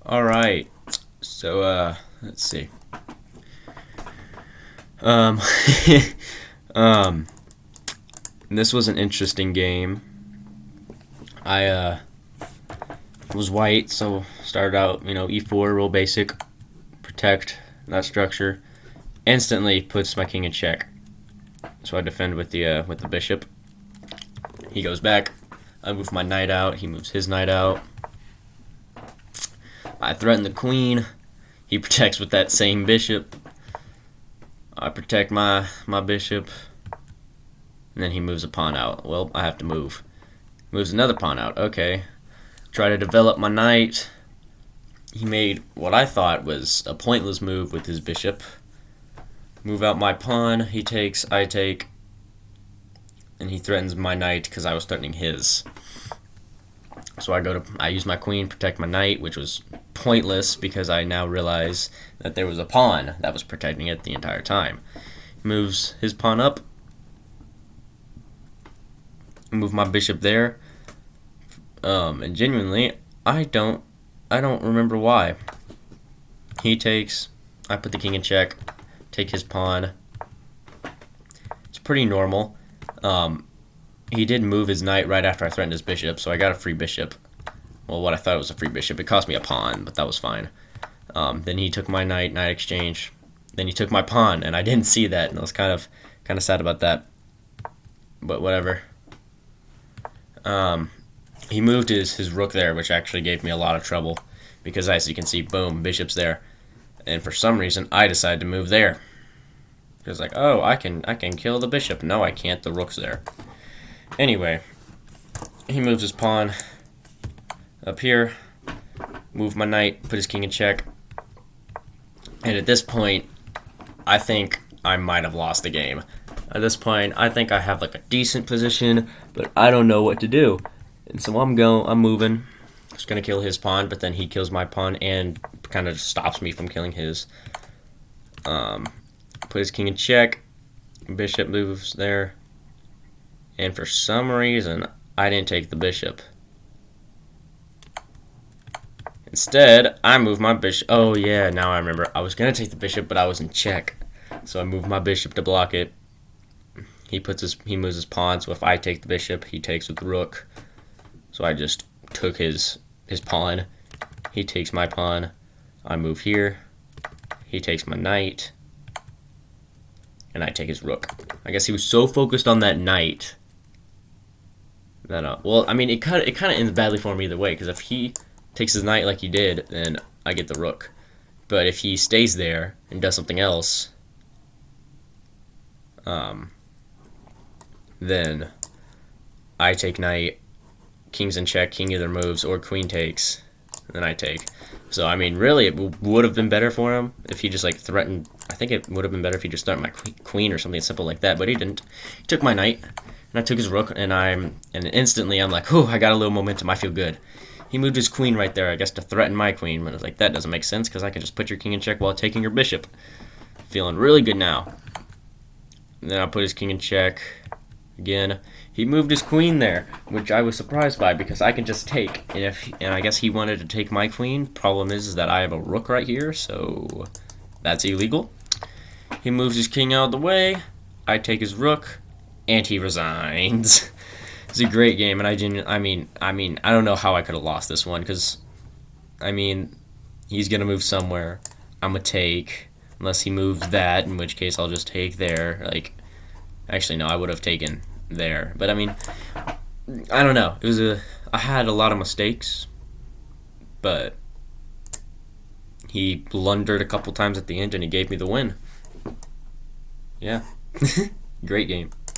All right. So let's see. Um um this was an interesting game. I was white, so started out, e4, real basic, protect that structure. Instantly puts my king in check. So I defend with the bishop. He goes back. I move my knight out. He moves his knight out. I threaten the queen. He protects with that same bishop. I protect my bishop. And then he moves a pawn out. Well, I have to move. Moves another pawn out. Okay. Try to develop my knight. He made what I thought was a pointless move with his bishop. Move out my pawn. He takes, I take. And he threatens my knight because I was threatening his. So I use my queen, protect my knight, which was pointless because I now realize that there was a pawn that was protecting it the entire time. Moves his pawn up. Move my bishop there. And genuinely, I don't remember why. He takes, I put the king in check, take his pawn. It's pretty normal. He did move his knight right after I threatened his bishop, so I got a free bishop. Well, what I thought was a free bishop. It cost me a pawn, but that was fine. Then he took my knight exchange. Then he took my pawn, and I didn't see that, and I was kind of sad about that. But whatever. He moved his rook there, which actually gave me a lot of trouble, because as you can see, boom, bishop's there. And for some reason, I decided to move there. Because like, oh, I can kill the bishop. No, I can't. The rook's there. Anyway, he moves his pawn up here, move my knight, put his king in check, and at this point, I think I might have lost the game. At this point, I think I have like a decent position, but I don't know what to do. And so I'm moving. Just gonna kill his pawn, but then he kills my pawn and kind of stops me from killing his. Put his king in check, bishop moves there. And for some reason, I didn't take the bishop. Instead, I moved my bishop. Oh yeah, now I remember. I was gonna take the bishop, but I was in check, so I moved my bishop to block it. He moves his pawn. So if I take the bishop, he takes with the rook. So I just took his pawn. He takes my pawn. I move here. He takes my knight, and I take his rook. I guess he was so focused on that knight. Well, I mean, it kind of ends badly for him either way, because if he takes his knight like he did, then I get the rook. But if he stays there and does something else, then I take knight, king's in check, king either moves or queen takes, and then I take. So, I mean, really, it would have been better for him if he just, like, threatened. I think it would have been better if he just threatened my queen or something simple like that, but he didn't. He took my knight, and I took his rook, and instantly I'm like, oh, I got a little momentum, I feel good. He moved his queen right there, I guess, to threaten my queen, but I was like, that doesn't make sense, because I can just put your king in check while taking your bishop. Feeling really good now. And then I put his king in check again. He moved his queen there, which I was surprised by, because I can just take, and I guess he wanted to take my queen. Problem is that I have a rook right here, so that's illegal. He moves his king out of the way, I take his rook, and he resigns. It's a great game, and I don't know how I could have lost this one, because, I mean, he's going to move somewhere. I'm going to take, unless he moves that, in which case I'll just take there. Like, actually, no, I would have taken there. But, I mean, I don't know. I had a lot of mistakes, but he blundered a couple times at the end, and he gave me the win. Yeah. Great game.